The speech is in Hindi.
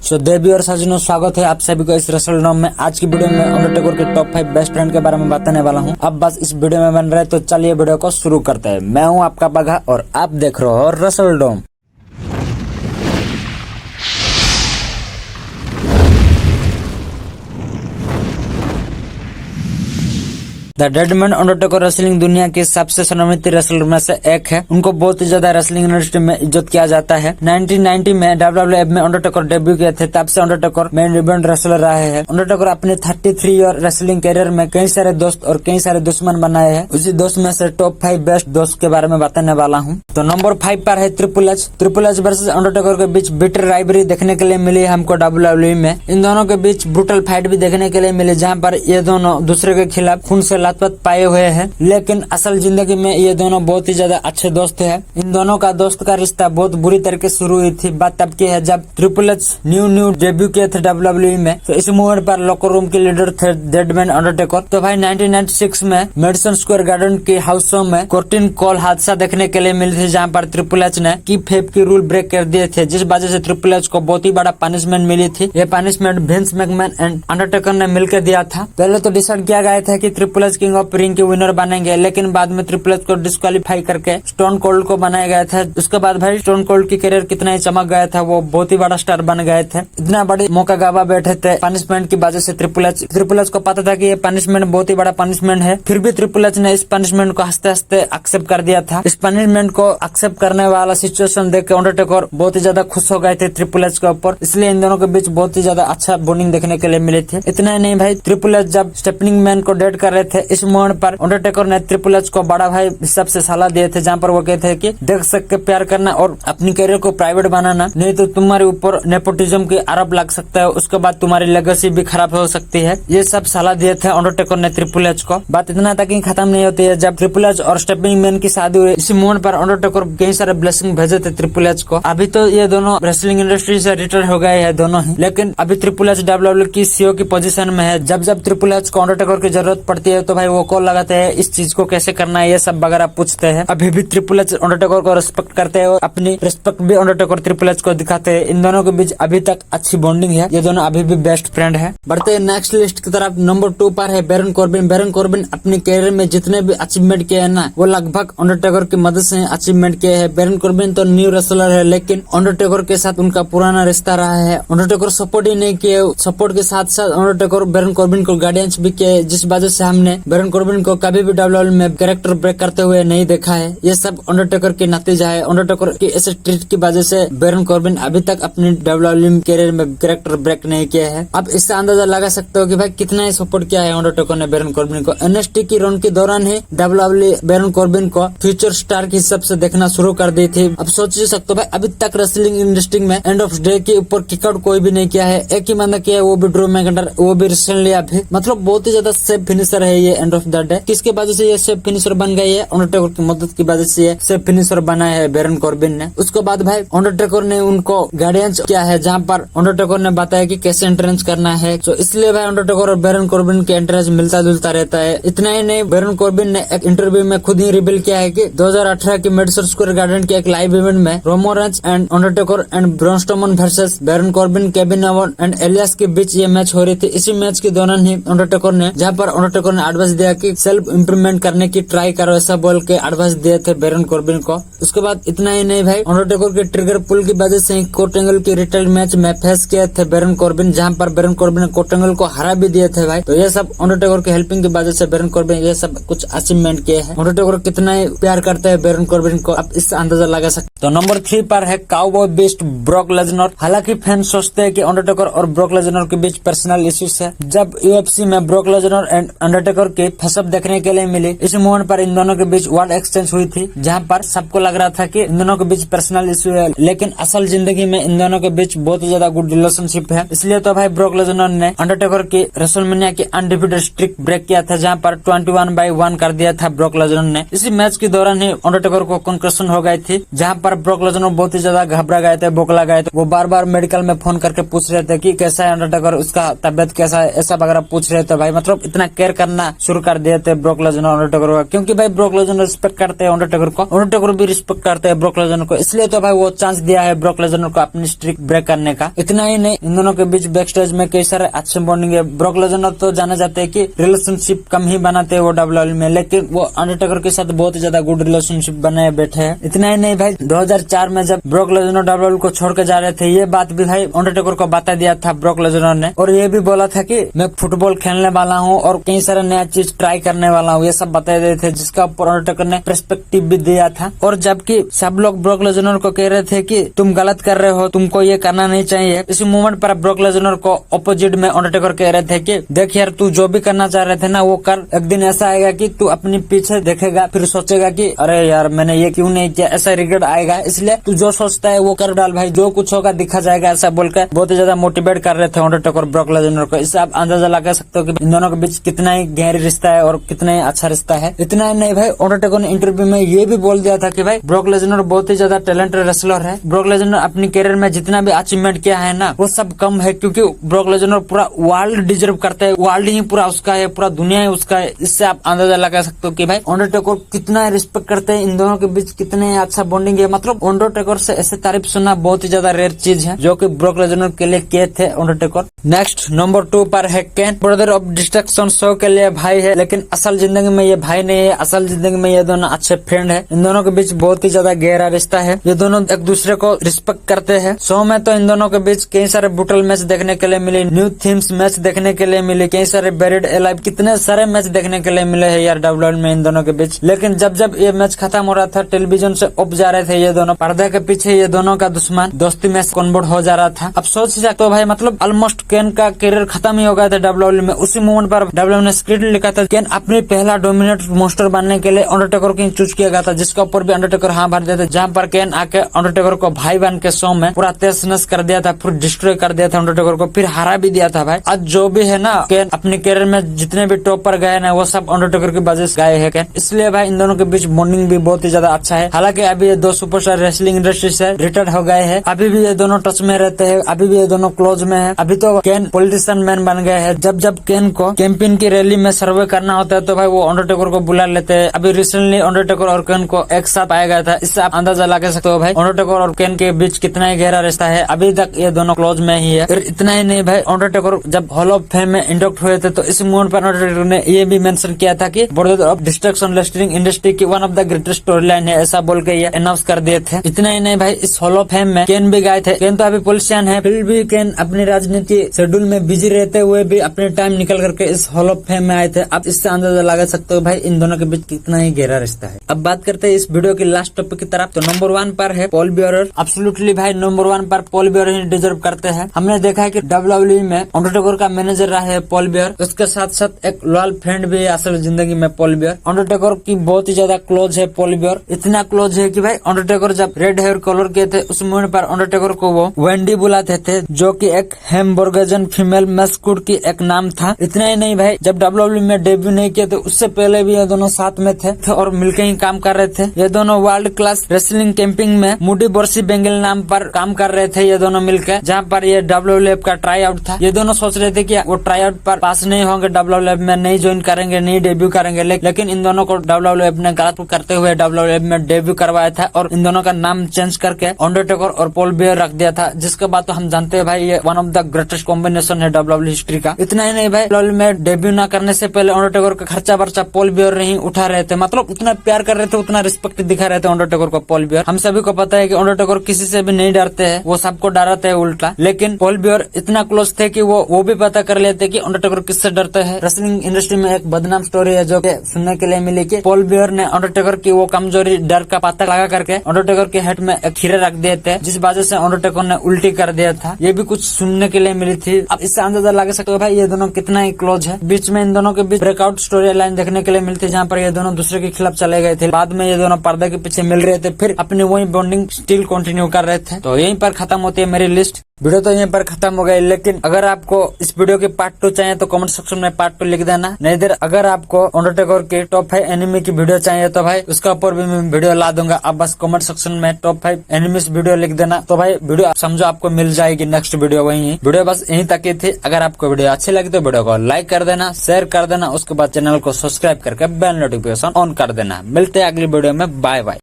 देवी और सज्जनों, स्वागत है आप सभी को इस रेसलडोम में। आज की वीडियो में अंडरटेकर के टॉप 5 बेस्ट फ्रेंड के बारे में बताने वाला हूं। अब बस इस वीडियो में बन रहे तो चलिए वीडियो को शुरू करते हैं। मैं हूं आपका बघा और आप देख रहे हो रेसलडोम। द डेडमैन अंडरटेकर रेसलिंग दुनिया की सबसे सम्मानित रेसलर में से एक है। उनको बहुत ही ज्यादा रेसलिंग इंडस्ट्री में इज्जत किया जाता है। 1990 में डब्ल्यूडब्ल्यूएफ में अंडरटेकर डेब्यू किए थे, तब से अंडरटेकर मेन इवेंट रेसलर रहे हैं। अंडरटेकर अपने 33 ईयर रेसलिंग करियर में कई सारे दोस्त और कई सारे दुश्मन बनाए हैं। उसी दोस्त में से टॉप 5 बेस्ट दोस्त के बारे में बताने वाला हूँ। तो नंबर 5 पर है ट्रिपल एच वर्सेस अंडरटेकर के बीच बिटर राइवरी देखने के लिए मिली हमको डब्ल्यूडब्ल्यूई में। इन दोनों के बीच ब्रूटल फाइट भी देखने के लिए मिली, जहाँ पर ये दोनों दूसरे के खिलाफ खून से लथपथ पाए हुए हैं। लेकिन असल जिंदगी में ये दोनों बहुत ही ज्यादा अच्छे दोस्त हैं। इन दोनों का दोस्त का रिश्ता बहुत बुरी तरीके से शुरू हुई थी। बात तब की है जब ट्रिपल एच न्यू डेब्यू किए थे डब्ल्यूडब्ल्यूई में। तो इस मूवमेंट पर लॉकर रूम के लीडर थे डेडमैन अंडरटेकर। तो भाई 1996 में मेडिसन स्क्वायर गार्डन के हाउस शो में कर्टेन कॉल हादसा देखने के लिए मिली थी, जहाँ पर ट्रिपल एच ने की फेब की रूल ब्रेक कर दिए थे, जिस वजह से ट्रिपल एच को बहुत ही बड़ा पनिशमेंट मिली थी। ये punishment Vince McMahon and Undertaker ने मिलकर दिया था। पहले तो डिसाइड किया गया था कि triple H king of ring के विनर बनेंगे, लेकिन बाद में ट्रिपल एच को डिस्क्वालीफाई करके स्टोन कोल्ड को बनाया गया था। उसके बाद भाई स्टोन कोल्ड की करियर कितना ही चमक गया था, वो बहुत ही बड़ा स्टार बन गए थे। इतना बड़े मौका गवा बैठे थे पनिशमेंट की वजह से। ट्रिपल एच को पता था कि ये पनिशमेंट बहुत ही बड़ा पनिशमेंट है, फिर भी ट्रिपल एच ने इस पनिशमेंट को हंसते हंसते एक्सेप्ट कर दिया था। इस पनिशमेंट को एक्सेप्ट करने वाला सिचुएशन देख के अंडरटेकर बहुत ही ज्यादा खुश हो गए थे ट्रिपल एच के ऊपर, इसलिए इन दोनों के बीच बहुत ही ज्यादा अच्छा बॉन्डिंग देखने के लिए मिले थे। इतना ही नहीं भाई, ट्रिपल एच जब स्टेपनिंग मैन को डेट कर रहे थे, इस मोमेंट पर अंडरटेकर ने ट्रिपल एच को बड़ा भाई हिसाब से सलाह दिए थे, जहाँ पर वो कहते हैं कि देख सके प्यार करना और अपनी करियर को प्राइवेट बनाना, नहीं तो तुम्हारे ऊपर नेपोटिज्म की आरोप लग सकता है, उसके बाद तुम्हारी लेगेसी भी खराब हो सकती है। ये सब सलाह दिए थे अंडरटेकर ने ट्रिपल एच को। बात इतना तक ही खत्म नहीं होती है। जब ट्रिपल एच और स्टेपिंग मैन की शादी हुई, इसी मोमेंट पर अंडरटेकर कई सारे ब्लेसिंग भेजे थे ट्रिपल एच को। अभी तो ये दोनों रेसलिंग इंडस्ट्री से रिटायर हो गए हैं दोनों ही, लेकिन अभी ट्रिपल एच डब्ल्यूडब्ल्यूई की सीईओ की पोजीशन में है। जब ट्रिपल एच को अंडरटेकर की जरूरत पड़ती है तो भाई वो कॉल लगाते हैं, इस चीज को कैसे करना है ये सब वगैरह पूछते हैं। अभी भी ट्रिपल एच अंडरटेकर को रिस्पेक्ट करते हैं और अपनी रिस्पेक्ट भी अंडरटेकर ट्रिपल एच को दिखाते हैं। इन दोनों के बीच अभी तक अच्छी बॉन्डिंग है, ये दोनों अभी भी बेस्ट फ्रेंड है। बढ़ते हैं नेक्स्ट लिस्ट की तरफ। नंबर 2 पर है बैरन कॉर्बिन। बैरन कॉर्बिन अपने करियर में जितने भी अचीवमेंट किए हैं ना, वो लगभग अंडरटेकर की मदद से अचीवमेंट किए हैं। बैरन कॉर्बिन तो न्यू रेसलर है, लेकिन अंडरटेकर के साथ उनका पुराना रिश्ता रहा है। अंडरटेकर सपोर्ट ही नहीं किए, सपोर्ट के साथ साथ अंडरटेकर बैरन कॉर्बिन को गाइडेंस भी किए, जिस वजह से हमने बैरन कॉर्बिन को कभी भी डब्ल्यूडब्ल्यूई में कैरेक्टर ब्रेक करते हुए नहीं देखा है। ये सब अंडरटेकर के नतीजा है। अंडरटेकर की ऐसे ट्रीट की वजह से बैरन कॉर्बिन अभी तक अपनी डब्ल्यूडब्ल्यूई करियर में कैरेक्टर ब्रेक नहीं किया है। अब इससे अंदाजा लगा सकते हो कि भाई कितना ही सपोर्ट किया है अंडरटेकर ने बैरन कॉर्बिन को। एनएक्सटी की रन के दौरान ही डब्ल्यूडब्ल्यूई बैरन कॉर्बिन को फ्यूचर स्टार के हिसाब से देखना शुरू कर दी थी। अब सोच सकते हो भाई, अभी तक रेसलिंग इंडस्ट्री में एंड ऑफ डे के ऊपर किकआउट कोई भी नहीं किया है। एक ही बंदा किया है, वो भी ड्रू मैकिंटायर, वो भी रिसेंटली अभी। मतलब बहुत ही ज्यादा सेफ फिनिशर है ये एंड ऑफ द डे। किसके वजह से ये सेफ फिनिशर बन गई है? अंडरटेकर की मदद की वजह से ये सेफ फिनिशर बना है बैरन कॉर्बिन ने। उसके बाद भाई अंडरटेकर ने उनको गाइडेंस किया है, जहाँ पर अंडरटेकर ने बताया कि कैसे एंट्रेंस करना है। तो इसलिए भाई अंडरटेकर और बैरन कॉर्बिन के एंट्रेंस मिलता जुलता रहता है। इतना ही नहीं, बैरन कॉर्बिन ने एक इंटरव्यू में खुद ही रिवील किया है कि 2018 की मेडिसन स्क्वायर गार्डन के एक लाइव इवेंट में Roman Reigns and Undertaker and Braun Strowman versus Baron Corbin, Kevin Owens and Elias के बीच ये मैच हो रही थी। इसी मैच के दौरान ही अंडरटेकर ने, जहाँ पर अंडरटेकर ने एडवाइस दिया कि सेल्फ इम्प्रूवमेंट करने की ट्राई करो, ऐसा बोल के एडवाइस दिए थे बैरन कॉर्बिन को। उसके बाद इतना ही नहीं भाई, अंडरटेकर के ट्रिगर पुल की वजह से कोर्ट एंगल की रिटेल मैच में फेस किए थे बैरन कॉर्बिन, जहाँ पर बैरन कॉर्बिन ने कोर्ट एंगल को हरा भी दिए थे भाई। तो ये सब अंडरटेकर की हेल्पिंग की वजह से बैरन कॉर्बिन ये सब कुछ अचीवमेंट किए हैं। अंडरटेकर कितना ही प्यार करते हैं बैरन कॉर्बिन को, अब इससे अंदाजा लगा सकते। तो नंबर 3 पर है काउबॉय बीस्ट ब्रॉक लेसनर। हालांकि फैंस सोचते हैं कि अंडरटेकर और ब्रॉक लेसनर के बीच पर्सनल इश्यूज है। जब यूएफसी में ब्रॉक लेसनर एंड अंडरटेकर की फसअप देखने के लिए मिली, इस मोमेंट पर इन दोनों के बीच वर्ड एक्सचेंज हुई थी, जहाँ पर सबको लग रहा था कि इन दोनों के बीच पर्सनल इश्यू है, लेकिन असल जिंदगी में इन दोनों के बीच बहुत ही ज्यादा गुड रिलेशनशिप है। इसलिए तो भाई ब्रॉक लेसनर ने अंडरटेकर की रेसलमेनिया की अनडिफिटेड स्ट्रिक ब्रेक किया था, जहाँ पर 21/1 कर दिया था ब्रॉक लेसनर ने। इसी मैच के दौरान ही अंडरटेकर को कंकशन हो गई थी, जहाँ पर ब्रॉक लेसनर बहुत ही ज्यादा घबरा गए थे, बोकला गए थे। वो बार बार मेडिकल में फोन करके पूछ रहे थे कि कैसा है अंडरटेकर, उसका तबियत कैसा है, ऐसा वगैरह पूछ रहे थे भाई। मतलब इतना केयर करना शुरू कर दिए थे ब्रॉक लेसनर और अंडरटेकर का, क्योंकि भाई ब्रॉक लेसनर रिस्पेक्ट करते हैं अंडरटेकर को, अंडरटेकर भी रिस्पेक्ट करते हैं ब्रॉक लेसनर को, इसलिए तो भाई वो चांस दिया है ब्रॉक लेसनर को अपनी स्ट्रिक ब्रेक करने का। इतना ही नहीं, इन दोनों के बीच बैक स्टेज में कई सारे अच्छे बॉन्डिंग है। ब्रॉक लेसनर तो जाना जाते हैं कि रिलेशनशिप कम ही बनाते हैं वो डब्ल्यूडब्ल्यूई में, लेकिन वो अंडरटेकर के साथ बहुत ही ज्यादा गुड रिलेशनशिप बनाए बैठे हैं। इतना ही नहीं भाई, 2004 में जब ब्रॉक लेसनर डब्ल्यूडब्ल्यूई को छोड़ के जा रहे थे, ये बात भी भाई अंडरटेकर को बता दिया था ब्रॉक लेसनर ने, और ये भी बोला था कि मैं फुटबॉल खेलने वाला हूँ और कई सारे नया चीज ट्राई करने वाला हूँ, ये सब बता दिए थे, जिसका ऊपर अंडरटेकर ने पर्सपेक्टिव भी दिया था। और जबकि सब लोग ब्रॉक लेसनर को कह रहे थे कि तुम गलत कर रहे हो, तुमको ये करना नहीं चाहिए, इसी मोमेंट पर ब्रॉक लेसनर को अपोजिट में अंडरटेकर कह रहे थे कि देख यार, तू जो भी करना चाह रहे थे ना वो कर, एक दिन ऐसा आएगा कि तू अपनी पीछे देखेगा, फिर सोचेगा कि अरे यार मैंने ये क्यों नहीं किया, ऐसा रिग्रेट आएगा, इसलिए तू जो सोचता है वो कर डाल भाई, जो कुछ होगा दिखा जाएगा, ऐसा बोलकर बहुत ही ज्यादा मोटिवेट कर रहे थे अंडरटेकर ब्रॉक लेसनर को। इससे आप अंदाजा लगा सकते हो कि इन दोनों के बीच कितना ही गहरी रिश्ता है और कितना ही अच्छा रिश्ता है। इतना ही नहीं भाई, अंडरटेकर ने इंटरव्यू में ये भी बोल दिया था कि भाई ब्रॉक लेसनर बहुत ही ज्यादा टैलेंटेड रेसलर है। ब्रॉक लेसनर अपनी करियर में जितना भी अचीवमेंट किया है ना वो सब कम है, क्योंकि ब्रॉक लेसनर पूरा वर्ल्ड डिजर्व करता है, वर्ल्ड ही पूरा उसका है, पूरा दुनिया ही उसका है। इससे आप अंदाजा लगा सकते हो कि भाई अंडरटेकर कितना रिस्पेक्ट करते हैं, इन दोनों के बीच कितने अच्छा बॉन्डिंग है। मतलब अंडरटेकर से ऐसे तारीफ सुनना बहुत ही ज्यादा रेयर चीज है, जो कि ब्रॉक लेसनर के लिए किए थे अंडरटेकर। नेक्स्ट नंबर 2 पर है केन, ब्रदर ऑफ डिस्ट्रक्शन शो के लिए भाई है, लेकिन असल जिंदगी में ये भाई नहीं है, असल जिंदगी में ये दोनों अच्छे फ्रेंड है। इन दोनों के बीच बहुत ही ज्यादा गहरा रिश्ता है, ये दोनों एक दूसरे को रिस्पेक्ट करते हैं। शो में तो इन दोनों के बीच कई सारे ब्रूटल मैच देखने के लिए मिले, न्यू थीम्स मैच देखने के लिए मिले, कई सारे बेरिड एलाइव, कितने सारे मैच देखने के लिए मिले हैं यार डब्ल्यूडब्ल्यूई में इन दोनों के बीच। लेकिन जब जब ये मैच खत्म हो रहा था, टेलीविजन से उब जा रहे थे ये दोनों, पर्दे के पीछे ये दोनों का दुश्मन दोस्ती में कन्वर्ट हो जा रहा था। अब सोच सकते हो भाई, मतलब ऑलमोस्ट केन का करियर खत्म ही हो गया था डब्ल्यूडब्ल्यूई में। उसी मोमेंट पर डब्ल्यूडब्ल्यूई ने स्क्रिप्ट लिखा था, केन अपने पहला डोमिनेट मोस्टर बनने के लिए अंडरटेकर को चूज किया गया था, जिसके ऊपर भी अंडरटेकर हाँ भर दिया था, जहाँ पर केन आके अंडरटेकर को भाई बन के शो में पूरा तेज नस कर दिया था, पूरा डिस्ट्रॉय कर दिया था अंडरटेकर को, फिर हरा भी दिया था भाई। आज जो भी है ना, केन अपने करियर में जितने भी टॉप पर गए ना वो सब अंडरटेकर की वजह से गए हैं केन, इसलिए भाई इन दोनों के बीच बॉन्डिंग भी बहुत ही ज्यादा अच्छा है। हालांकि अभी ये दो सुपरस्टार रेसलिंग इंडस्ट्री से रिटायर्ड हो गए हैं, अभी भी ये दोनों टच में रहते हैं, अभी भी ये दोनों क्लोज में है। अभी तो केन पॉलिटिशियन मैन बन गए हैं, जब जब केन को कैंपेन की रैली में सर्वे करना होता है तो भाई वो अंडरटेकर को बुला लेते हैं। अभी रिसेंटली अंडरटेकर और केन को एक साथ पाया गया था, इससे आप अंदाजा लगा सकते हो भाई अंडरटेकर और केन के बीच कितना ही गहरा रिश्ता है। अभी तक ये दोनों क्लोज में ही है। फिर इतना ही नहीं भाई, अंडरटेकर जब हॉल ऑफ फेम में इंडक्ट हुए थे तो इस मोमेंट पर अंडरटेकर ने ये भी मेंशन किया था कि brother of destruction wrestling industry की one of the greatest story line है, ऐसा बोल के ये अनाउंस कर दिए थे। इतना ही नहीं भाई, इस हॉल ऑफ फेम में केन भी गए थे। केन तो अभी पॉलिटिशियन है, फिर भी केन अपनी राजनीति शेड्यूल में बिजी रहते हुए भी अपने टाइम निकल करके इस हॉल ऑफ फेम में आए थे। आप इससे अंदाजा लगा सकते हो भाई इन दोनों के बीच कितना ही गहरा रिश्ता है। अब बात करते हैं इस वीडियो की लास्ट टॉपिक की तरफ। तो नंबर 1 पर है पॉल बियरर। एब्सोल्युटली भाई नंबर 1 पर पॉल बियरर ही डिजर्व करते हैं। हमने देखा है कि डब्ल्यूडब्ल्यूई में अंडरटेकर का मैनेजर रहा है पॉल बियर, उसके साथ साथ एक लॉयल फ्रेंड भी है असल जिंदगी में पॉल बियर। अंडरटेकर की बहुत ही ज्यादा क्लोज है पॉल बियर, इतना क्लोज है कि भाई अंडरटेकर जब रेड हेयर कलर के थे उस मोमेंट पर अंडरटेकर को वो वेंडी बुलाते थे, जो कि एक हैमबर्गजन फीमेल मैस्कॉट की एक नाम था। इतना ही नहीं भाई, जब डब्ल्यूडब्ल्यूई में डेब्यू नहीं किया तो उससे पहले भी ये दोनों साथ में थे और मिलकर ही काम कर रहे थे। ये दोनों वर्ल्ड क्लास रेसलिंग कैंपिंग में मूडी बॉर्सी बेंगल नाम पर काम कर रहे थे ये दोनों मिलकर, जहाँ पर ये डब्ल्यूडब्ल्यूई का ट्राई आउट था। ये दोनों सोच रहे थे कि वो ट्राई आउट पर पास नहीं होंगे, डब्ल्यूडब्ल्यूई में नहीं ज्वाइन करेंगे, नहीं डेब्यू करेंगे, लेकिन इन दोनों को डब्ल्यूडब्ल्यूई ने गलत करते हुए डब्ल्यूडब्ल्यूई में डेब्यू करवाया था और इन दोनों का नाम चेंज करके अंडरटेकर और पॉल बियर रख दिया था, जिसके बाद तो हम जानते हैं भाई ये one of the greatest combination है डब्ल्यूडब्ल्यूई हिस्ट्री का। इतना ही नहीं भाई, डब्ल्यूडब्ल्यूई में डेब्यू न करने से पहले अंडरटेकर का खर्चा वर्चा पॉल बियर नहीं उठा रहे थे, मतलब उतना प्यार कर रहे थे, उतना रिस्पेक्ट दिखा रहे थे अंडरटेकर को पॉल बियर। हम सभी को पता है कि अंडरटेकर किसी से भी नहीं डरते हैं, वो सबको डराते हैं उल्टा, लेकिन पॉल बियर इतना क्लोज थे कि वो भी पता कर लेते कि अंडरटेकर किससे डरते हैं। रेसलिंग इंडस्ट्री में एक बदनाम स्टोरी है जो कि सुनने के लिए मिली कि पॉल बियर ने अंडरटेकर की वो कमजोरी डर का पता लगा करके अंडरटेकर के हेड में एक खीरे रख दिए थे, जिस वजह से अंडरटेकर ने उल्टी कर दिया था। ये भी कुछ सुनने के लिए मिली थी। अब इससे अंदाजा लगा सकते हो भाई ये दोनों कितना ही क्लोज है। बीच में इन दोनों के बीच ब्रेकआउट स्टोरी लाइन देखने के लिए मिलती है, जहाँ पर ये दोनों दूसरे के खिलाफ चले गए थे, बाद में ये दोनों पर्दे के पीछे मिल रहे थे, फिर अपनी वही बॉन्डिंग स्टिल कंटिन्यू कर रहे थे। तो यहीं पर खत्म होती है मेरी लिस्ट। वीडियो तो यहीं पर खत्म हो गई, लेकिन अगर आपको इस वीडियो की पार्ट 2 चाहिए तो कमेंट सेक्शन में पार्ट 2 लिख देना। नहीं देर अगर आपको अंडरटेकर की टॉप 5 एनिमी की वीडियो चाहिए तो भाई उसका ऊपर भी मैं वीडियो ला दूंगा। आप बस कमेंट सेक्शन में टॉप 5 एनिमीज वीडियो लिख देना, तो भाई वीडियो समझो आपको मिल जाएगी नेक्स्ट वीडियो वही। वीडियो बस यहीं तक की थी। अगर आपको वीडियो अच्छी लगी तो वीडियो को लाइक कर देना, शेयर कर देना, उसके बाद चैनल को सब्सक्राइब करके बेल नोटिफिकेशन ऑन कर देना। मिलते हैं अगली वीडियो में, बाय बाय।